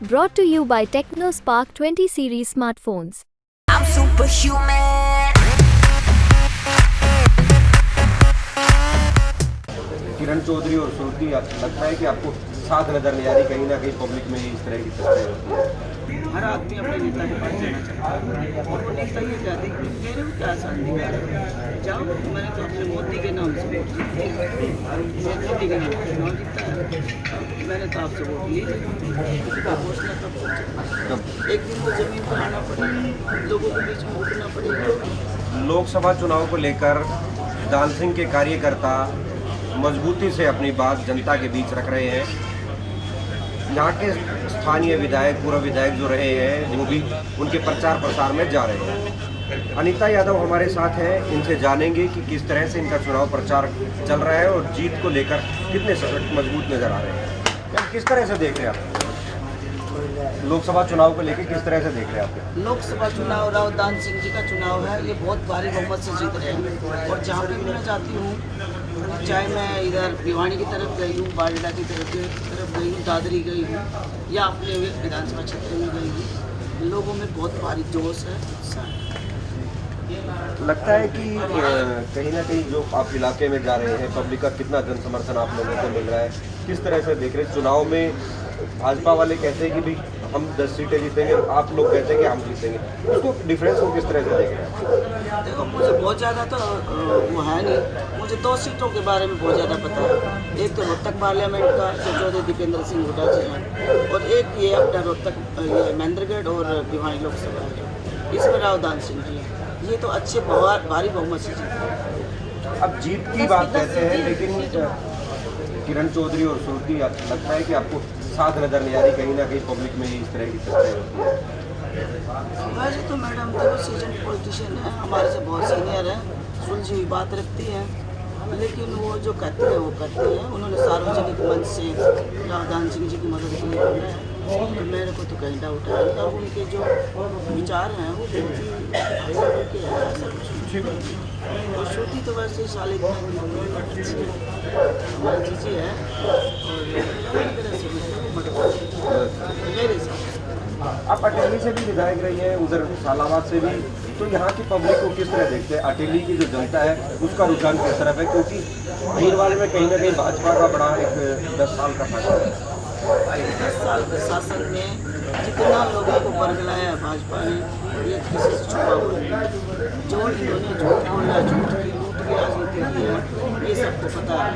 Brought to you by TechnoSpark 20 series smartphones. I'm superhuman. Kiran Chaudhary और श्रुति, लगता है कि आपको साथ नजर नहीं आ रही कहीं ना कहीं पब्लिक में इस तरह की तस्वीरें होती है? हर आदमी अपने नेता के पास जाना चाहता है और वो नेता ये कहते हैं कि मेरे को क्या अधिकार है, जाओ मैंने तो अपने मोदी के नाम से वोट मोदी के नाम से चुनाव जीता है, मैंने तो आपसे वोट ली किसी का घोषणा तब एक दिन तो ज़मीन पर आना पड़ेगा, लोगों के बीच में उठना पड़ेगा। लोकसभा चुनाव को लेकर दान सिंह के कार्यकर्ता मजबूती से अपनी बात जनता के बीच रख रहे हैं। यहाँ के स्थानीय विधायक, पूर्व विधायक जो रहे हैं, वो भी उनके प्रचार प्रसार में जा रहे हैं। अनीता यादव हमारे साथ हैं, इनसे जानेंगे कि किस तरह से इनका चुनाव प्रचार चल रहा है और जीत को लेकर कितने मजबूत नजर आ रहे हैं। किस तरह से देख रहे हैं आप लोकसभा चुनाव को लेकर, किस तरह से देख रहे हैं आप? लोकसभा चुनाव राव दान सिंह जी का चुनाव है, ये बहुत भारी बहुमत से जीत रहे हैं और जहाँ पे भी मैं जाती हूँ, चाहे मैं इधर भिवानी की तरफ गई हूँ, बारडा की तरफ गई हूँ, दादरी गई हूँ या अपने विधानसभा क्षेत्र में गई हूँ, लोगों में बहुत भारी जोश है, उत्साह है। लगता है कि कहीं ना कहीं जो आप इलाके में जा रहे हैं, पब्लिक का कितना जन समर्थन आप लोगों को मिल रहा है, किस तरह से देख रहे हैं? चुनाव में भाजपा वाले कहते हैं कि भाई हम 10 सीटें जीतेंगे, आप लोग कहते हैं कि हम जीतेंगे, उसको डिफरेंस को किस तरह से देख रहे हैं? देखो, मुझे बहुत ज़्यादा तो वो है नहीं, मुझे 2 सीटों के बारे में बहुत ज़्यादा पता है। एक तो रोहतक पार्लियामेंट का जो चौधरी दीपेंद्र सिंह हुड्डा जी हैं, और एक ये अपना रोहतक ये महेंद्रगढ़ और भिवानी लोकसभा है, इसमें राव दान सिंह जी हैं। ये तो अच्छे भारी बहुमत से जीते। अब जीत की बात कहते हैं, लेकिन किरण चौधरी और श्रुति, लगता है कि आपको साथ नजर नहीं आ रही कहीं ना कहीं पब्लिक में इस तरह की तस्वीरें होती है? वैसे तो मैडम देखो, सीजन पॉलिटिशियन है, हमारे से बहुत सीनियर है, सुलझी हुई बात रखती है, लेकिन वो जो कहते हैं वो करते हैं। उन्होंने सार्वजनिक मंच से राव दान सिंह जी की मदद के लिए करना है, तो मेरे को तो कहीं डाउट है, और उनके जो विचार हैं वो बहुत ही हाई लेवल के हैं, ऐसा कुछ नहीं। और श्रुति तो वैसे ही साल अच्छी है, हमारी चीज़ें है, और मेरे हिसाब आप अटेली से भी विधायक रही हैं, उधर सालाबाद से भी, तो यहाँ की पब्लिक को किस तरह देखते हैं? अटेली की जो जनता है उसका रुझान किस तरफ है? क्योंकि भीड़वाल में कहीं ना कहीं भाजपा का बड़ा एक 10 साल का शासन है। 10 साल के शासन में जितना लोगों को बरगलाया है भाजपा ने, ये किसी से छुपा हुआ नहीं। जो इन्होंने झूठ बोला, झूठ की लूट की राजनीति की है, ये सबको पता है।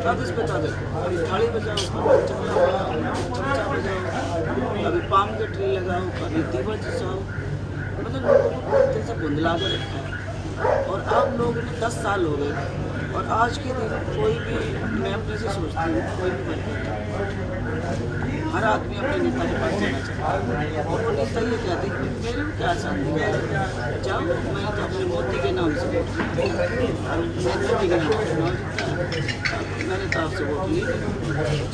कागज पे कागज, कभी थाली बजाओ, कभी चमचा बजाओ, कभी पाम के ट्री लगाओ, कभी दीवा जचाओ, मतलब लोगों को जैसे धुंधला के रखा है। और अब लोगों ने 10 साल हो गए, और आज के दिन कोई भी, मैं अपने से सोचती हूँ, कोई भी वर्ग, हर आदमी अपने नेता के पास जाना चाहता है और वो नेता ये कहते हैं कि मेरे को क्या अधिकार है, जाओ मैंने तो अपने मोदी के नाम से वोट मोदी के नाम से चुनाव जीता है, मैंने तो आपसे वोट ली।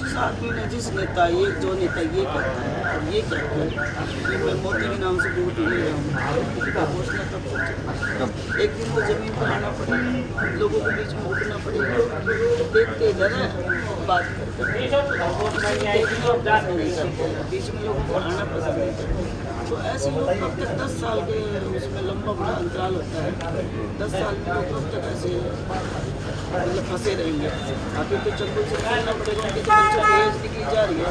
जिस आदमी ने, जिस नेता, ये जो नेता ये कहता है और ये कहता है कि मैं मोदी के नाम से वोट ले रहा हूँ, किसी का घोषणा तब एक दिन तो ज़मीन पर आना पड़ेगा, लोगों के बीच में उठना पड़ेगा। देखते इधर है, बात करते बीच में लोगों को आना पसंद नहीं करते, तो ऐसे लोग कब तक 10 साल के उसमें लंबा बड़ा अंतराल होता है, 10 साल के लोग कब तक ऐसे मतलब फंसे रहेंगे? आखिर तो चंदू से खेलना पड़ेगा, उनकी तो एज निकली जा रही है,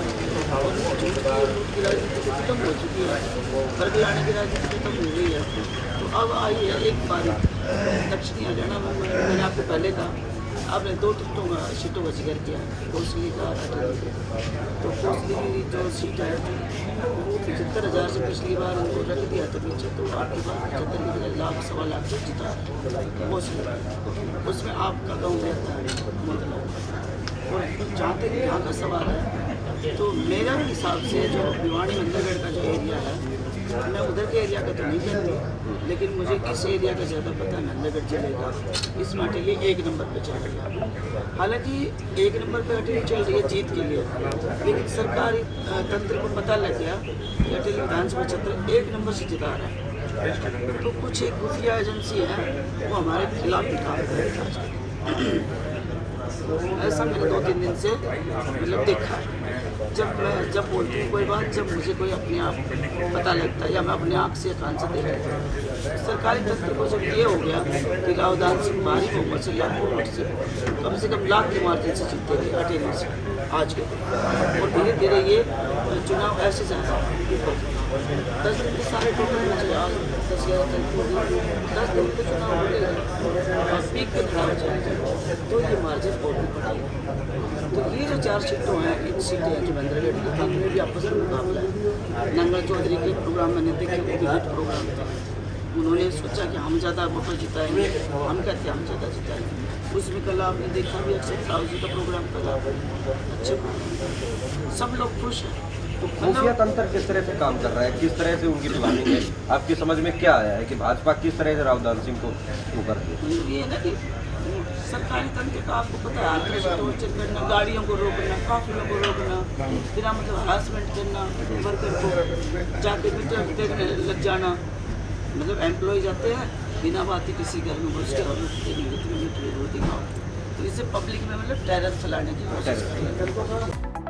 और झूठ की राजनीति तो खत्म हो चुकी है, घर लाने की राजनीति खत्म हो गई है। तो अब आई है एक बार दक्षिणी हरियाणा में, मैंने आपको पहले कहा, आपने 2 सीटों का जिक्र किया, कोसली का, तो कोसली की जो सीट है वो 75,000 से पिछली बार उनको रख दिया था पीछे, तो आपके पास 75 लाख 1.25 लाख से जिता है कोसली, उसमें आपका गाँव रहता है मतलब। और जहाँ तक यहाँ का सवाल है, तो मेरा हिसाब से जो भिवानी महेंद्रगढ़ का जो एरिया है, मैं उधर के एरिया का तो नहीं जानती, लेकिन मुझे इस एरिया का ज़्यादा पता है। महेंद्रगढ़ जिले का इसमें अटेली 1 नंबर पे चल रही है, हालांकि 1 नंबर पे अटेली चल रही है जीत के लिए, लेकिन सरकारी तंत्र को पता लग गया कि अटेली विधानसभा क्षेत्र 1 नंबर से जिता रहा है, तो कुछ एक खुफिया एजेंसी है वो हमारे खिलाफ भी काम कर रही है। ऐसा मैंने 2-3 दिन से मतलब देखा है। जब बोलती हूँ कोई बात, जब मुझे कोई अपने आप पता लगता है या मैं अपने आँख से कान से देखता हूँ। सरकारी तंत्र को जब ये हो गया कि रावदान सिंह भारी बहुमत से लाखों वोट से कम लाख के मार्जिन से जीते गए अटेंडेंस आज के दिन, और धीरे धीरे ये चुनाव ऐसे जाता है 10 दिन के सारे टोटल मुझे आज 10 दिन के चुनाव हो गए और पीक पे खड़ा हो जाएगा, तो ये मार्जिन और भी बढ़ेगा। तो ये जो 4 सीटों हैं, इन सीटें हैं जो बंदरगढ़ की, इनमें भी आपस में मुकाबला है। नंगल चौधरी के प्रोग्राम मैंने देखे, वो भी हिट प्रोग्राम था। उन्होंने सोचा कि हम ज़्यादा वोटर जिताएंगे, हम कहते हैं हम ज़्यादा जिताएंगे। उसमें कल आपने देखा भी अक्षर साहु जी का प्रोग्राम कल अच्छे प्रोग्राम, सब लोग खुश हैं। तो खुफिया तंत्र किस तरह से काम कर रहा है, किस तरह से उनकी प्लानिंग है, आपकी समझ में क्या आया है कि भाजपा किस तरह से रावदान सिंह को वो करती है? ये है ना कि सरकारी तंत्र का आपको पता है, आंतरिक टॉर्चर करना, गाड़ियों को रोकना, काफिलों को रोकना, बिना मतलब हरासमेंट करना, वर्कर को जाके मीटर देखने लग जाना, मतलब एम्प्लॉय जाते हैं बिना बात ही किसी घर में घुस के, तो इससे पब्लिक में मतलब टेरर फैलाने की कोशिश कर रहे हैं।